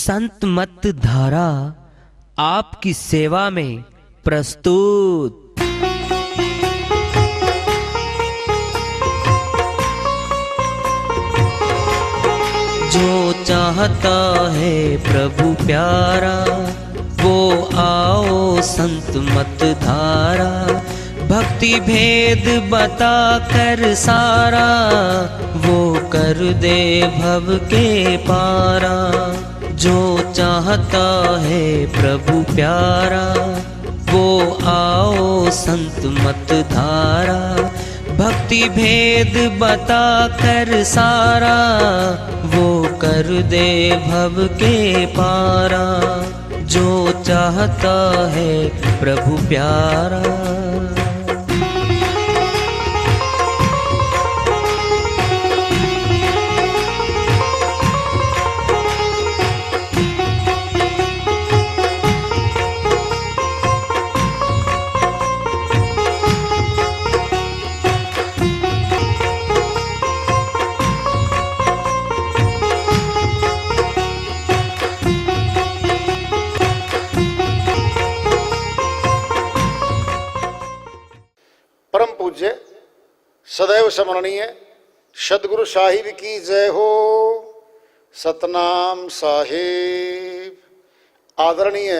संत मत धारा आपकी सेवा में प्रस्तुत। जो चाहता है प्रभु प्यारा वो आओ संत मत धारा। भक्ति भेद बता कर सारा वो कर दे भव के पारा। जो चाहता है प्रभु प्यारा वो आओ संत मत धारा। भक्ति भेद बता कर सारा वो कर दे भव के पारा। जो चाहता है प्रभु प्यारा। परम पूज्य सदैव स्मरणीय सदगुरु साहिब की जय हो। सतनाम साहिब। आदरणीय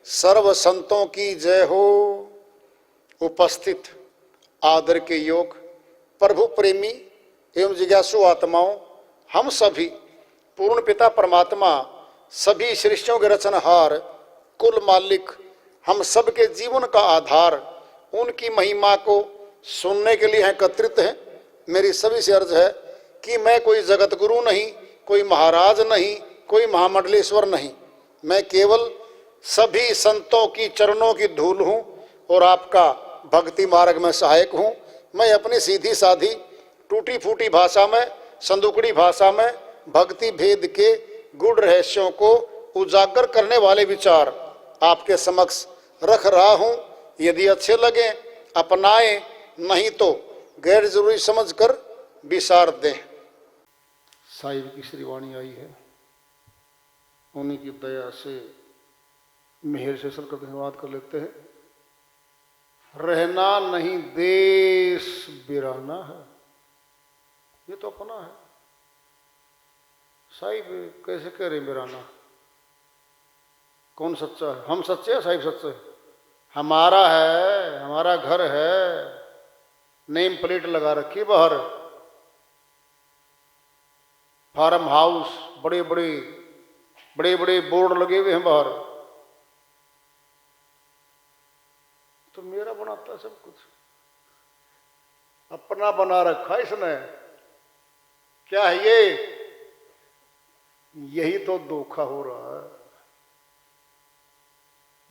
सर्व संतों की जय हो। उपस्थित आदर के योग प्रभु प्रेमी एवं जिज्ञासु आत्माओं, हम सभी पूर्ण पिता परमात्मा सभी सृष्टियों के रचनहार कुल मालिक हम सबके जीवन का आधार उनकी महिमा को सुनने के लिए एकत्रित हैं। मेरी सभी से अर्ज है कि मैं कोई जगत गुरु नहीं, कोई महाराज नहीं, कोई महामंडलेश्वर नहीं। मैं केवल सभी संतों की चरणों की धूल हूँ और आपका भक्ति मार्ग में सहायक हूँ। मैं अपनी सीधी साधी टूटी फूटी भाषा में, संदुकड़ी भाषा में भक्ति भेद के गूढ़ रहस्यों को उजागर करने वाले विचार आपके समक्ष रख रहा हूँ। यदि अच्छे लगे अपनाएं, नहीं तो गैर जरूरी समझकर विसार दें। साहिब की श्री वाणी आई है, उन्हीं की दया से मेहर से सर करके धन्यवाद कर लेते हैं। रहना नहीं देश बिराना है, ये तो अपना है। साहिब कैसे कह रहे बिराना? कौन सच्चा है? हम सच्चे हैं, साहिब सच्चे हैं। हमारा है, हमारा घर है, नेम प्लेट लगा रखी बाहर, फार्म हाउस, बड़े बड़े बोर्ड लगे हुए हैं बाहर। तो मेरा बनाता सब कुछ, अपना बना रखा इसने। क्या है ये? यही तो धोखा हो रहा है।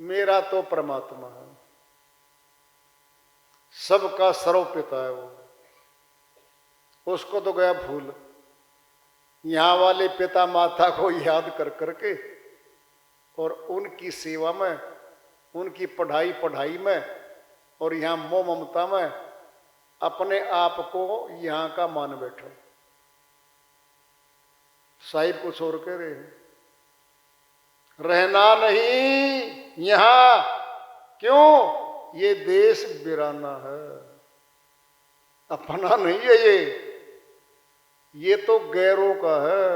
मेरा तो परमात्मा है, सबका सर्व पिता है वो, उसको तो गया भूल। यहां वाले पिता माता को याद कर करके और उनकी सेवा में, उनकी पढ़ाई में और यहां मोह ममता में अपने आप को यहां का मान बैठा। साहिब कुछ और कह रहे हैं, रहना नहीं यहां। क्यों? ये देश बिराना है, अपना नहीं है ये तो गैरों का है।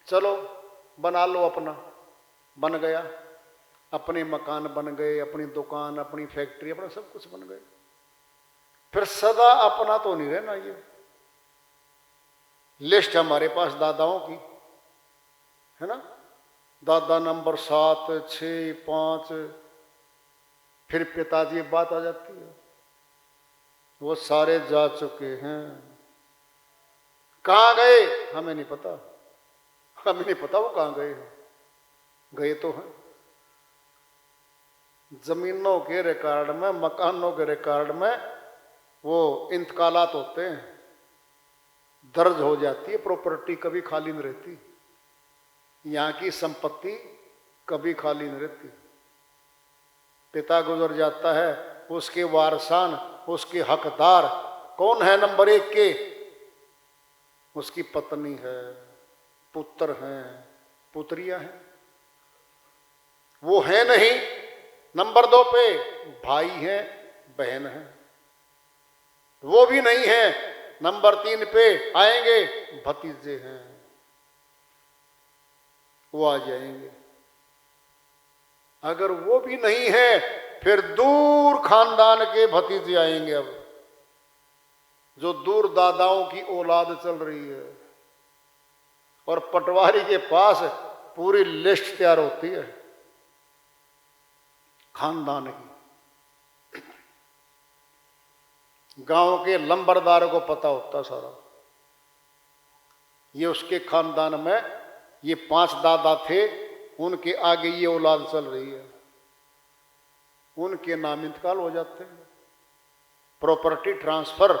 चलो बना लो अपना। बन गया, अपने मकान बन गए, अपनी दुकान, अपनी फैक्ट्री, अपना सब कुछ बन गए। फिर सदा अपना तो नहीं रहना। ये लिस्ट हमारे पास दादाओं की है ना, दादा नंबर 7, 6, 5, फिर पिताजी बात आ जाती है, वो सारे जा चुके हैं। कहाँ गए हमें नहीं पता, हमें नहीं पता वो कहाँ गए हैं। गए तो हैं जमीनों के रिकॉर्ड में, मकानों के रिकॉर्ड में वो इंतकालात होते हैं, दर्ज हो जाती है। प्रॉपर्टी कभी खाली नहीं रहती, यहाँ की संपत्ति कभी खाली नहीं रहती। पिता गुजर जाता है, उसके वारसान, उसके हकदार कौन है? नंबर 1 के उसकी पत्नी है, पुत्र हैं, पुत्रियां हैं, वो है नहीं। नंबर 2 पे भाई हैं, बहन हैं, वो भी नहीं है। नंबर 3 पे आएंगे भतीजे हैं, वो आ जाएंगे। अगर वो भी नहीं है फिर दूर खानदान के भतीजे आएंगे। अब जो दूर दादाओं की औलाद चल रही है, और पटवारी के पास पूरी लिस्ट तैयार होती है खानदान की। गांव के लंबरदार को पता होता सारा, ये उसके खानदान में ये 5 दादा थे, उनके आगे ये औलाद चल रही है। उनके नाम इंतकाल हो जाते हैं, प्रॉपर्टी ट्रांसफर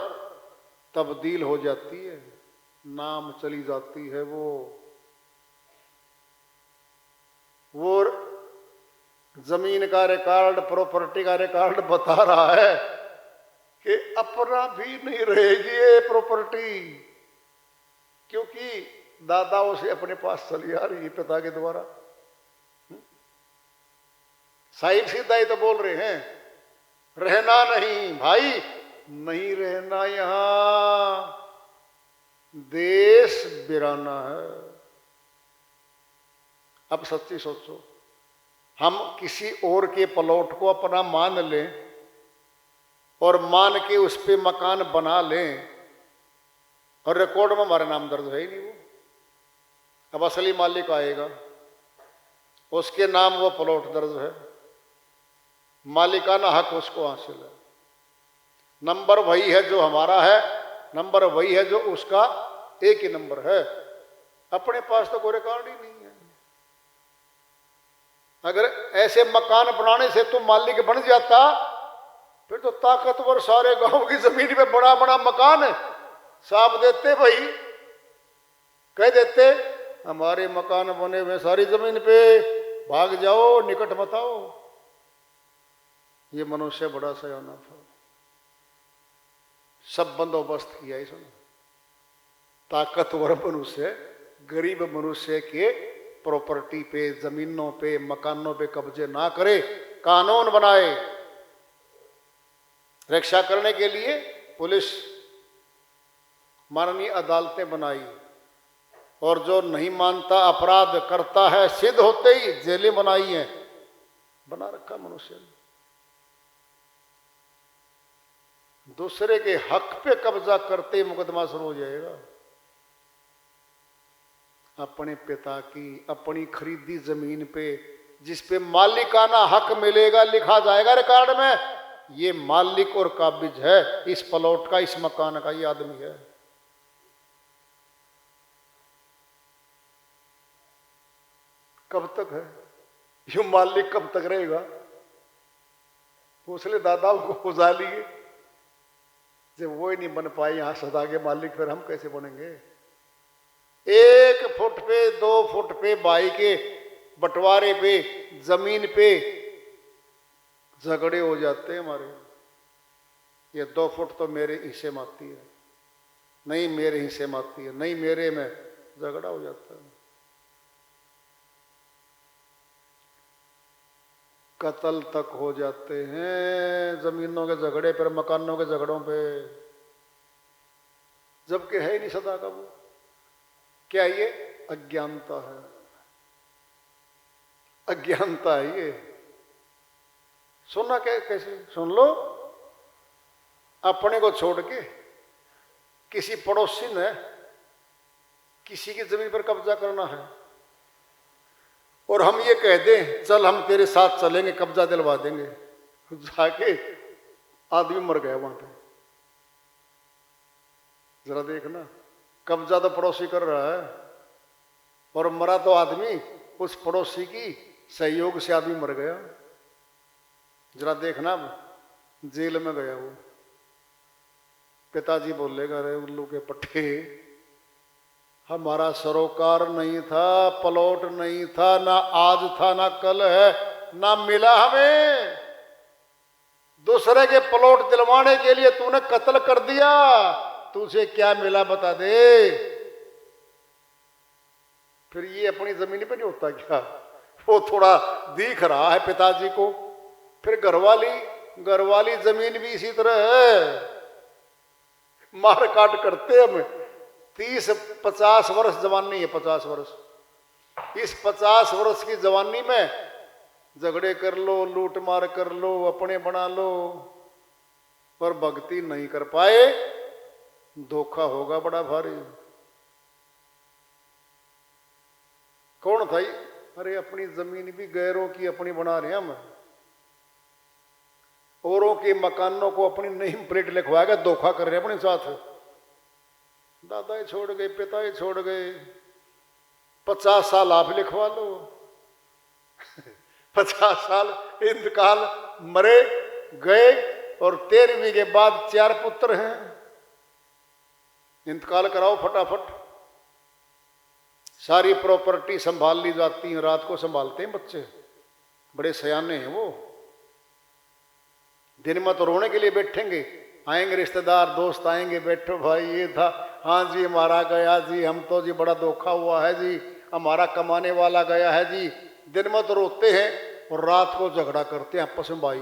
तब्दील हो जाती है, नाम चली जाती है। वो जमीन का रिकॉर्ड, प्रॉपर्टी का रिकॉर्ड बता रहा है कि अपना भी नहीं रहेगी ये प्रॉपर्टी, क्योंकि दादाओं से अपने पास चली आ रही है पिता के द्वारा। साहिब सीधा ही तो बोल रहे हैं, रहना नहीं भाई, नहीं रहना यहां, देश बिराना है। अब सच्ची सोचो, हम किसी और के प्लॉट को अपना मान लें और मान के उस पे मकान बना लें, और रिकॉर्ड में हमारा नाम दर्ज है ही नहीं। वो अब असली मालिक आएगा, उसके नाम वो प्लॉट दर्ज है, मालिकाना हक उसको हासिल है, नंबर वही है जो हमारा है, नंबर वही है जो उसका, एक ही नंबर है। अपने पास तो कोई रिकॉर्ड ही नहीं है। अगर ऐसे मकान बनाने से तुम मालिक बन जाता, फिर तो ताकतवर सारे गांव की जमीन पे बड़ा बड़ा मकान है साहब देते, भाई कह देते हमारे मकान बने हुए सारी जमीन पे, भाग जाओ, निकट मत आओ। ये मनुष्य बड़ा सयाना था, सब बंदोबस्त किया इसने। ताकतवर मनुष्य गरीब मनुष्य के प्रॉपर्टी पे, जमीनों पे, मकानों पे कब्जे ना करे, कानून बनाए। रक्षा करने के लिए पुलिस, माननीय अदालतें बनाई, और जो नहीं मानता, अपराध करता है, सिद्ध होते ही जेलें बनाई हैं। बना रखा मनुष्य ने। दूसरे के हक पे कब्जा करते ही मुकदमा शुरू हो जाएगा। अपने पिता की, अपनी खरीदी जमीन पे, जिस पे मालिकाना हक मिलेगा, लिखा जाएगा रिकॉर्ड में, ये मालिक और काबिज है इस प्लॉट का, इस मकान का, ये आदमी है। कब तक है ये मालिक, कब तक रहेगा? उसने दादाओं को खुजा लिए, जब वो ही नहीं बन पाए यहां सदा के मालिक, फिर हम कैसे बनेंगे? 1 फुट पे, 2 फुट पे, भाई के बंटवारे पे, जमीन पे झगड़े हो जाते हैं हमारे। ये 2 फुट तो मेरे हिस्से में आती है, नहीं मेरे हिस्से में आती है, नहीं मेरे में, झगड़ा हो जाता है। कत्ल तक हो जाते हैं जमीनों के झगड़े पर, मकानों के झगड़ों पे, जबकि है ही नहीं सदा का वो। क्या ये अज्ञानता है? अज्ञानता है ये। सुनना क्या, कैसे सुन लो। अपने को छोड़ के किसी पड़ोसी ने किसी की जमीन पर कब्जा करना है, और हम ये कह दें चल हम तेरे साथ चलेंगे, कब्जा दिलवा देंगे, जाके आदमी मर गया वहां पे। जरा देखना, कब्जा तो पड़ोसी कर रहा है, और मरा तो आदमी, उस पड़ोसी की सहयोग से आदमी मर गया। जरा देखना, जेल में गया वो। पिताजी बोलेगा, अरे उल्लू के पट्टे, हमारा सरोकार नहीं था, प्लॉट नहीं था, ना आज था ना कल है, ना मिला हमें। दूसरे के प्लॉट दिलवाने के लिए तूने कत्ल कर दिया, तुझे क्या मिला बता दे। फिर ये अपनी जमीन पे नहीं होता क्या? वो थोड़ा दिख रहा है पिताजी को। फिर घरवाली जमीन भी इसी तरह है, मार काट करते हम। 30-50 वर्ष जवानी है, 50 वर्ष। इस 50 वर्ष की जवानी में झगड़े कर लो, लूट मार कर लो, अपने बना लो, पर भक्ति नहीं कर पाए, धोखा होगा बड़ा भारी। कौन था? अरे अपनी जमीन भी गैरों की अपनी बना रहे हैं हम, औरों के मकानों को अपनी नेम प्लेट लिखवा के धोखा कर रहे हैं अपने साथ। दादा ही छोड़ गए, पिता ही छोड़ गए, 50 साल आप लिखवा लो। 50 साल इंतकाल, मरे गए, और 13वीं के बाद 4 पुत्र हैं। इंतकाल कराओ फटाफट, सारी प्रॉपर्टी संभाल ली जाती है। रात को संभालते हैं बच्चे, बड़े सयाने हैं वो। दिन में तो रोने के लिए बैठेंगे, आएंगे रिश्तेदार दोस्त आएंगे, बैठो भाई ये था, हाँ जी हमारा गया जी, हम तो जी बड़ा धोखा हुआ है जी, हमारा कमाने वाला गया है जी। दिन में तो रोते हैं और रात को झगड़ा करते हैं आपस में भाई।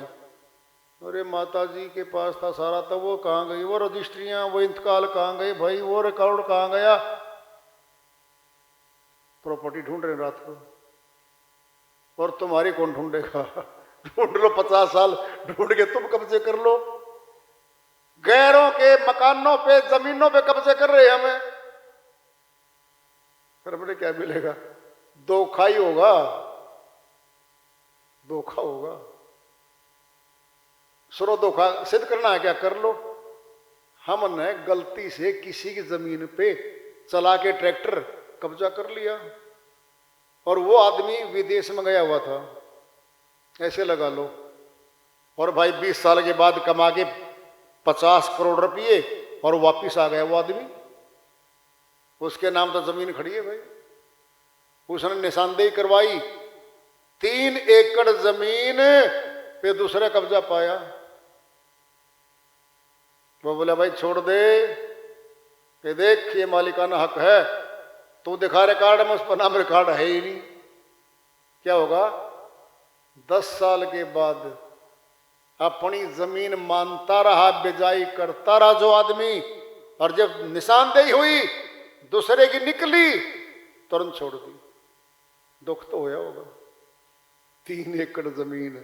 अरे माता जी के पास था सारा, तो वो कहाँ गई, वो रजिस्ट्रियां, वो इंतकाल कहाँ गई भाई, वो रिकॉर्ड कहाँ गया। प्रॉपर्टी ढूंढ रहे रात को, और तुम्हारी कौन ढूंढेगा? ढूंढ लो, 50 साल ढूंढ के तुम कब्जे कर लो। गैरों के मकानों पे, जमीनों पे कब्जे कर रहे हैं हमें, फिर हमें क्या मिलेगा? धोखा ही होगा, धोखा होगा। सुनो, धोखा सिद्ध करना है क्या? कर लो। हमने गलती से किसी की जमीन पे चला के ट्रैक्टर कब्जा कर लिया, और वो आदमी विदेश में गया हुआ था, ऐसे लगा लो, और भाई 20 साल के बाद कमा के 50 करोड़ रुपये और वापिस आ गया वो आदमी। उसके नाम तो जमीन खड़ी है भाई, उसने निशानदेही करवाई, 3 एकड़ जमीन पे दूसरा कब्जा पाया। वो बोला भाई छोड़ दे, ये देख ये मालिकाना हक है, तू दिखा रिकॉर्ड में, उस पर नाम रिकॉर्ड है ही नहीं। क्या होगा? 10 साल के बाद अपनी जमीन मानता रहा, बिजाई करता रहा जो आदमी, और जब निशानदेही हुई दूसरे की निकली, तुरंत छोड़ दी। दुख तो होया होगा। 3 एकड़ जमीन,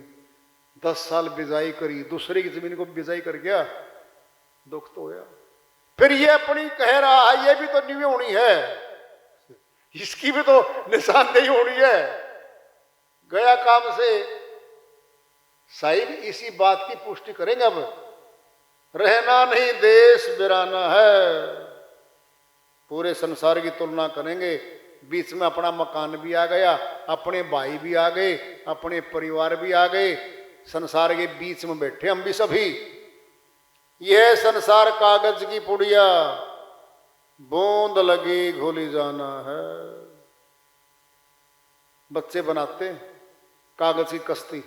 10 साल बिजाई करी, दूसरे की जमीन को बिजाई कर गया, दुख तो होया। फिर ये अपनी कह रहा है ये भी तो न्यू होनी है, इसकी भी तो निशानदेही होनी है, गया काम से। साहिब इसी बात की पुष्टि करेंगे। अब रहना नहीं देश बिराना है, पूरे संसार की तुलना करेंगे, बीच में अपना मकान भी आ गया, अपने भाई भी आ गए, अपने परिवार भी आ गए, संसार के बीच में बैठे हम भी सभी। यह संसार कागज की पुड़िया, बूंद लगी घोली जाना है। बच्चे बनाते हैं कागज की कश्ती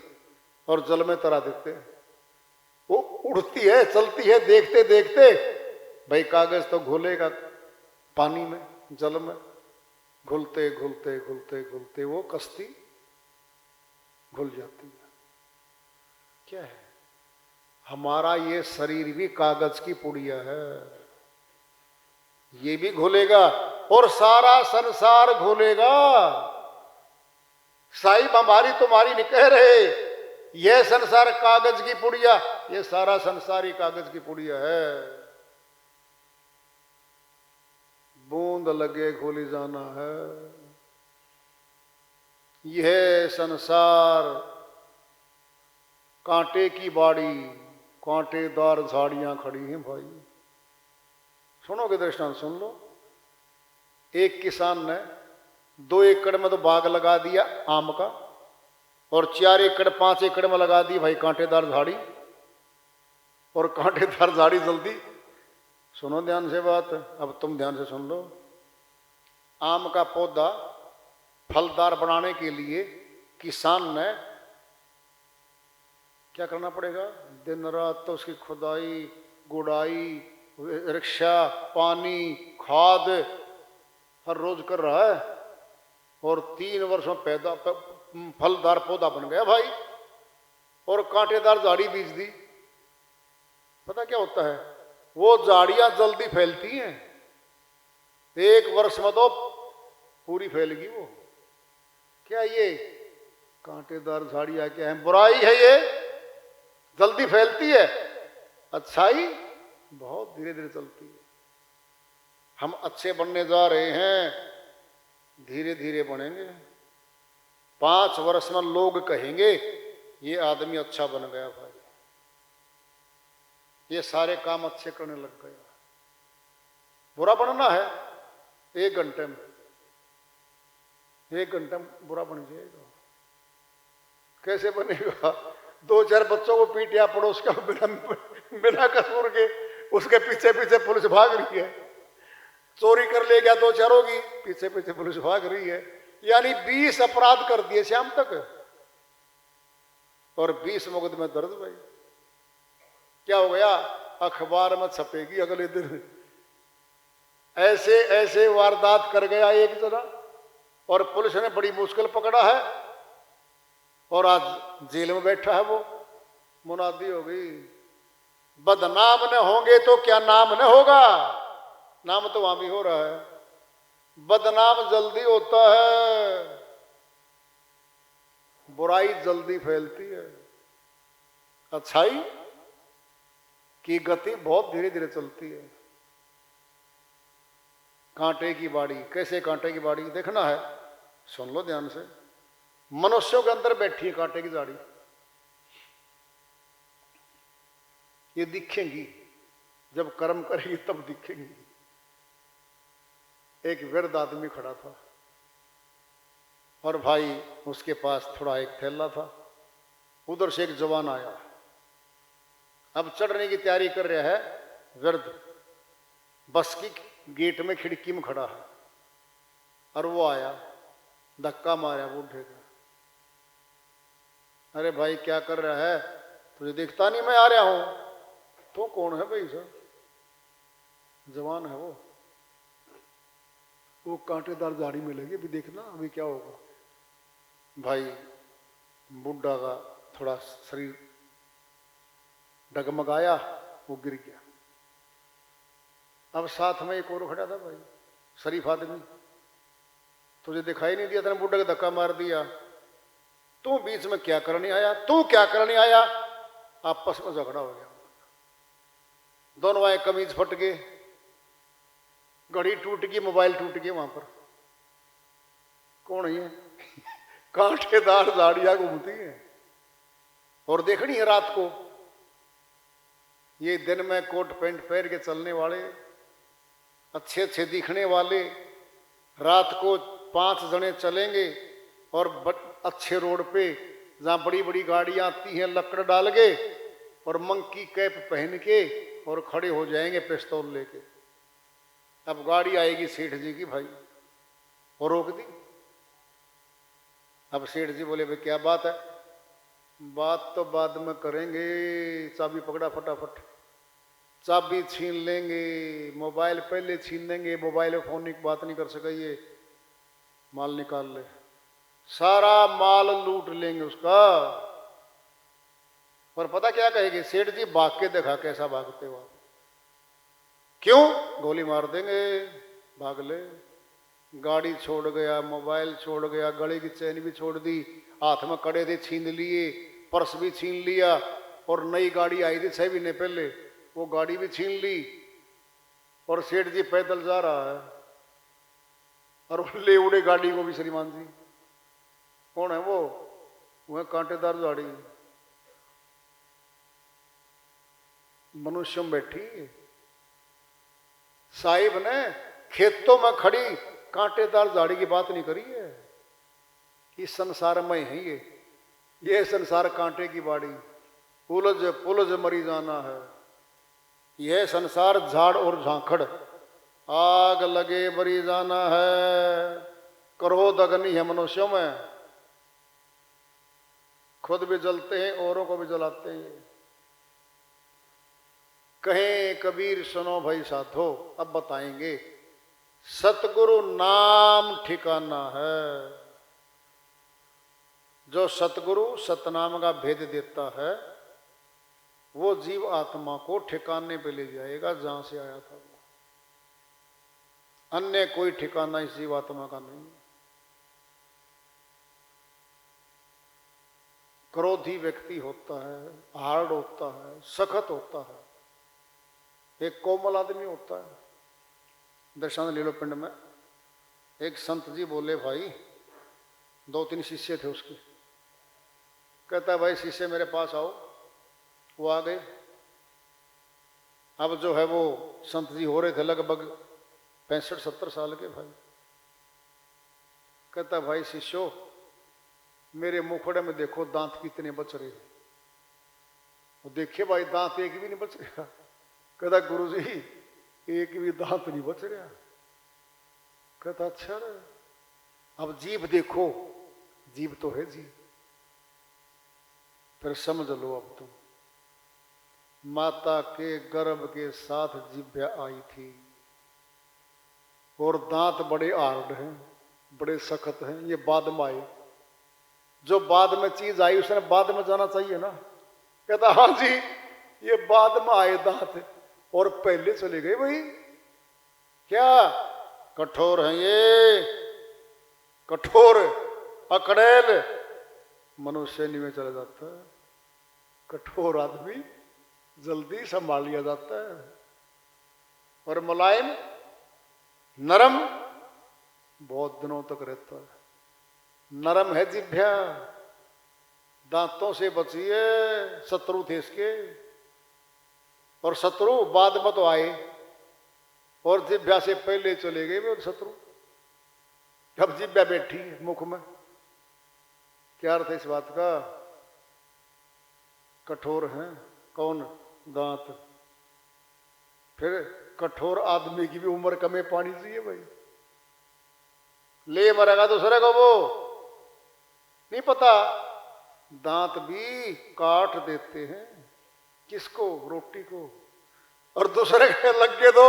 और जल में तरा देते हैं, वो उड़ती है चलती है, देखते देखते भाई कागज तो घुलेगा पानी में, जल में, घुलते घुलते घुलते घुलते वो कश्ती घुल जाती है। क्या है? हमारा ये शरीर भी कागज की पुड़िया है, ये भी घुलेगा और सारा संसार घुलेगा। साहिब हमारी तुम्हारी नहीं कह रहे, यह संसार कागज की पुड़िया, ये सारा संसार ही कागज की पुड़िया है। बूंद लगे घोली जाना है। यह संसार कांटे की बाड़ी, कांटेदार झाड़ियां खड़ी हैं भाई। सुनोगे दृष्टांत? सुन लो। एक किसान ने 2 एकड़ में तो बाग लगा दिया आम का, और 4 एकड़ 5 एकड़ में लगा दी भाई कांटेदार झाड़ी, और कांटेदार झाड़ी जल्दी। सुनो ध्यान से बात, अब तुम ध्यान से सुन लो। आम का पौधा फलदार बनाने के लिए किसान ने क्या करना पड़ेगा? दिन रात तो उसकी खुदाई, गुड़ाई, रक्षा, पानी, खाद हर रोज कर रहा है। और 3 वर्ष में पैदा फलदार पौधा बन गया भाई, और कांटेदार झाड़ी बीज दी। पता क्या होता है, वो झाड़ियां जल्दी फैलती हैं, 1 वर्ष में तो पूरी फैलेगी वो। क्या ये कांटेदार झाड़ियां क्या है? बुराई है ये, जल्दी फैलती है। अच्छाई बहुत धीरे धीरे चलती है। हम अच्छे बनने जा रहे हैं, धीरे धीरे बनेंगे। 5 वर्ष में लोग कहेंगे ये आदमी अच्छा बन गया भाई, ये सारे काम अच्छे करने लग गया। बुरा बनना है 1 घंटे में, 1 घंटे में बुरा बन जाएगा। कैसे बनेगा? 2-4 बच्चों को पीटिया पड़ोस का बिना कसूर के, उसके पीछे पीछे पुलिस भाग रही है। चोरी कर ले गया 2-4 होगी, पीछे पीछे पुलिस भाग रही है। यानी 20 अपराध कर दिए शाम तक, और 20 मुकदमे दर्ज भाई। क्या हो गया? अखबार में छपेगी अगले दिन, ऐसे ऐसे वारदात कर गया एक जना, और पुलिस ने बड़ी मुश्किल पकड़ा है, और आज जेल में बैठा है वो। मुनादी हो गई, बदनाम न होंगे तो क्या नाम न होगा? नाम तो वहां भी हो रहा है, बदनाम जल्दी होता है, बुराई जल्दी फैलती है। अच्छाई की गति बहुत धीरे धीरे चलती है। कांटे की बाड़ी, कैसे कांटे की बाड़ी देखना है, सुन लो ध्यान से। मनुष्यों के अंदर बैठी है कांटे की झाड़ी, ये दिखेंगी जब कर्म करेगी तब दिखेंगी। एक वृद्ध आदमी खड़ा था, और भाई उसके पास थोड़ा एक थैला था। उधर से एक जवान आया, अब चढ़ने की तैयारी कर रहा है। वृद्ध बस की गेट में खिड़की में खड़ा है, और वो आया, धक्का मारा बूढ़े का। अरे भाई क्या कर रहा है, तुझे दिखता नहीं मैं आ रहा हूं? तो कौन है भाई? सर जवान है वो कांटेदार झाड़ी में लगे, अभी देखना अभी क्या होगा। भाई बुढ़ा का थोड़ा शरीर डगमगाया, वो गिर गया। अब साथ में एक और खड़ा था भाई, शरीफ आदमी। तुझे दिखाई नहीं दिया? तेने बुढ़ा का धक्का मार दिया, तू बीच में क्या करने आया? तू क्या करने आया? आपस में झगड़ा हो गया, दोनों आए, कमीज फट गए, घड़ी टूट गई, मोबाइल टूट गया। वहां पर कौन है? कांटेदार झाड़ियां घूमती हैं, और देखनी है रात को। ये दिन में कोट पैंट पहन के चलने वाले, अच्छे अच्छे दिखने वाले, रात को 5 जने चलेंगे, और अच्छे रोड पे जहां बड़ी बड़ी गाड़ियां आती हैं, लकड़ डाल के और मंकी कैप पहन के, और खड़े हो जाएंगे पिस्तौल लेके। अब गाड़ी आएगी सेठ जी की भाई, और रोक दी। अब सेठ जी बोले भाई क्या बात है? बात तो बाद में करेंगे, चाबी पकड़ा फटाफट, चाबी छीन लेंगे, मोबाइल पहले छीन लेंगे, मोबाइल फोन की बात नहीं कर सके, ये माल निकाल ले, सारा माल लूट लेंगे उसका। और पता क्या कहेगी सेठ जी? भाग के देखा कैसा भागते हो आप। क्यों? गोली मार देंगे, भाग ले। गाड़ी छोड़ गया, मोबाइल छोड़ गया, गले की चैन भी छोड़ दी, हाथ में कड़े थे छीन लिए, पर्स भी छीन लिया, और नई गाड़ी आई थी 6 महीने पहले, वो गाड़ी भी छीन ली। और सेठ जी पैदल जा रहा है, और ले उड़े गाड़ी को भी श्रीमान जी। कौन है वो? वह कांटेदार झाड़ी मनुष्य में बैठी। साहिब ने खेतों में खड़ी कांटेदार झाड़ी की बात नहीं करी है। इस संसार में है ये संसार कांटे की बाड़ी, उलझ पुलझ मरी जाना है। यह संसार झाड़ और झांखड़, आग लगे मरी जाना है। क्रोध अग्नि है मनुष्यों में, खुद भी जलते हैं, औरों को भी जलाते हैं। कहें कबीर सुनो भाई साधो, अब बताएंगे सतगुरु नाम ठिकाना है। जो सतगुरु सतनाम का भेद देता है वो जीव आत्मा को ठिकाने पे ले जाएगा जहां से आया था। अन्य कोई ठिकाना इस जीव आत्मा का नहीं। क्रोधी व्यक्ति होता है, हार्ड होता है, सख्त होता है। एक कोमल आदमी होता है। दर्शन ले लो पिंड में एक संत जी बोले, भाई 2-3 शिष्य थे उसके। कहता भाई शिष्य मेरे पास आओ। वो आ गए। अब जो है वो संत जी हो रहे थे लगभग 65-70 साल के भाई। कहता भाई शिष्यो मेरे मुखड़े में देखो दांत कितने बच रहे। वो देखे भाई दांत एक भी नहीं बच रहा। कहता गुरुजी एक भी दांत नहीं बच रहा। कहता अच्छा रे। अब जीभ देखो, जीभ तो है जी। फिर समझ लो अब तुम, माता के गर्भ के साथ जिभ्या आई थी और दांत बड़े हार्ड हैं, बड़े सख्त हैं। ये बाद में आए। जो बाद में चीज आई उसने बाद में जाना चाहिए ना। कहता हाँ जी ये बाद में आए दांत और पहले चले गए भाई। क्या कठोर है ये, कठोर अकड़ेल मनुष्य नहीं में चला जाता है। कठोर आदमी जल्दी संभाल लिया जाता है। और मुलायम नरम बहुत दिनों तक रहता है। नरम है जिभ्या, दांतों से बची है। शत्रु थे इसके और शत्रु बाद में तो आए और जिभ्या से पहले चले गए वो शत्रु। अब जिभ्या बैठी है मुख में। क्या अर्थ है इस बात का? कठोर है कौन? दांत। फिर कठोर आदमी की भी उम्र कम पानी चाहिए भाई। ले मरेगा दूसरे को वो नहीं पता। दांत भी काट देते हैं। किसको? रोटी को। और दूसरे के लग गए तो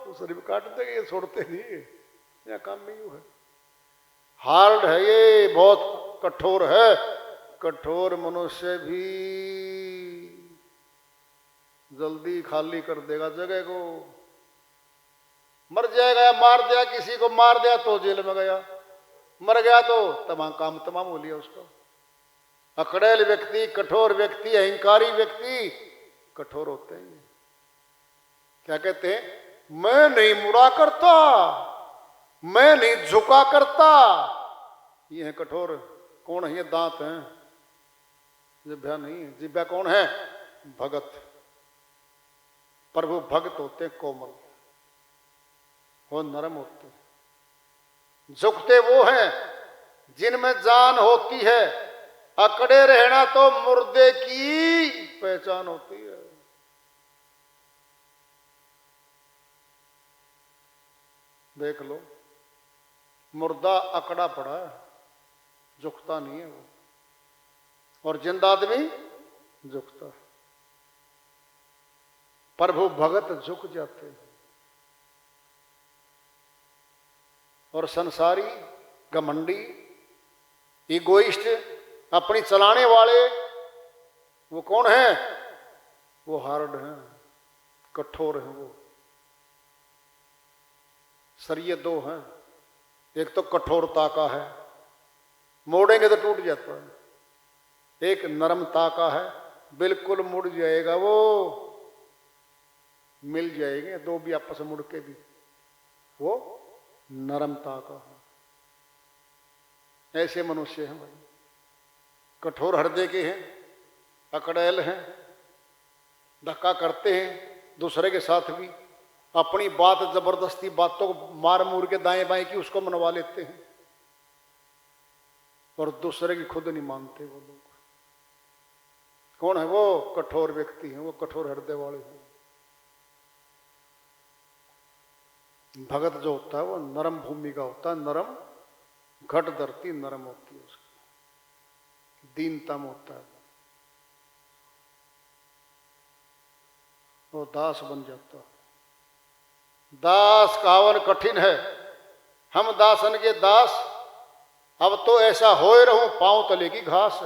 दूसरे भी काट देंगे। ये छोड़ते नहीं है। यह काम में यूं है। हार्ड है ये, बहुत कठोर है। कठोर मनुष्य भी जल्दी खाली कर देगा जगह को। मर जाएगा या मार दिया, किसी को मार दिया तो जेल में गया, मर गया तो तमाम काम तमाम हो लिया उसका। अकड़ेल व्यक्ति, कठोर व्यक्ति, अहंकारी व्यक्ति कठोर होते हैं। क्या कहते हैं? मैं नहीं मुड़ा करता, मैं नहीं झुका करता। ये है कठोर। कौन है ये? दांत हैं, जिभ्या नहीं है। जिभ्या कौन है? भगत। प्रभु भक्त होते कोमल, वो नरम होते। झुकते वो हैं जिनमें जान होती है। अकड़े रहना तो मुर्दे की पहचान होती है। देख लो मुर्दा अकड़ा पड़ा है, झुकता नहीं है वो। और जिंदा आदमी झुकता है। प्रभु भगत झुक जाते हैं। और संसारी, घमंडी, इगोइस्ट, अपनी चलाने वाले वो कौन है? वो हार्ड हैं, कठोर हैं। वो सरिये दो हैं। एक तो कठोरता का है, मोड़ेंगे तो टूट जाता है। एक नरमता का है, बिल्कुल मुड़ जाएगा वो, मिल जाएंगे दो भी आपस में मुड़ के भी। वो नरमता का है। ऐसे मनुष्य हैं भाई। कठोर हृदय के हैं, अकड़ैल हैं, धक्का करते हैं दूसरे के साथ भी। अपनी बात जबरदस्ती बातों को मार मूर के दाएं बाएं की उसको मनवा लेते हैं और दूसरे की खुद नहीं मानते वो लोग। कौन है वो? कठोर व्यक्ति हैं, वो कठोर हृदय वाले हैं। भगत जो होता है वो नरम भूमि का होता है। नरम घट धरती नरम होती है उसकी, दीनता में होता है वो। दास बन जाता है। दास कावन कठिन है, हम दासन के दास, अब तो ऐसा होए रहूं पांव तले की घास।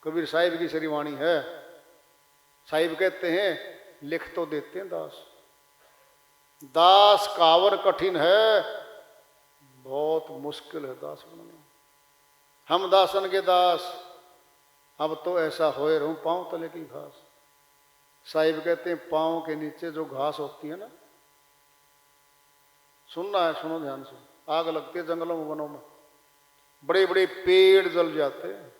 कबीर साहिब की श्रीवाणी है। साहिब कहते हैं, लिख तो देते हैं दास, दास कावर कठिन है, बहुत मुश्किल है दास बनना। हम दासन के दास, अब तो ऐसा होए रहूं पांव तले की घास। साहिब कहते हैं, पांव के नीचे जो घास होती है ना, सुनना है, सुनो ध्यान से। आग लगती है जंगलों में, वनों में, बड़े बड़े पेड़ जल जाते हैं,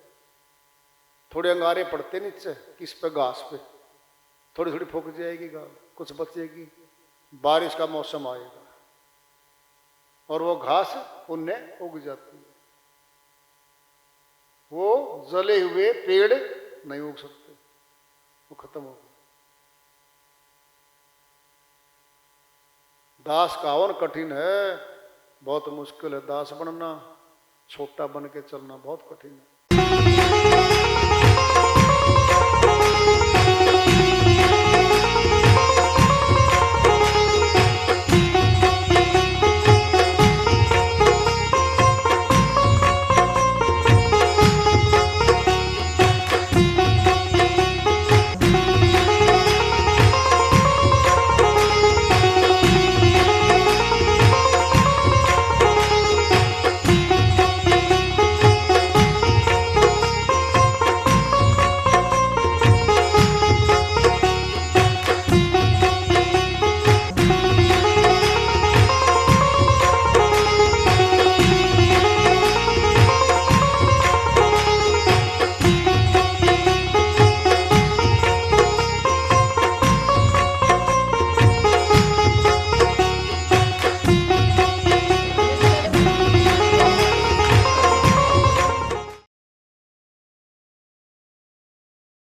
थोड़े अंगारे पड़ते नीचे, किस पे? घास पे। थोड़ी थोड़ी फूक जाएगी घास, कुछ बचेगी, बारिश का मौसम आएगा और वो घास उनने उग जाती है। वो जले हुए पेड़ नहीं उग सकते, वो खत्म हो गए। दास कावन कठिन है, बहुत मुश्किल है दास बनना। छोटा बन के चलना बहुत कठिन है।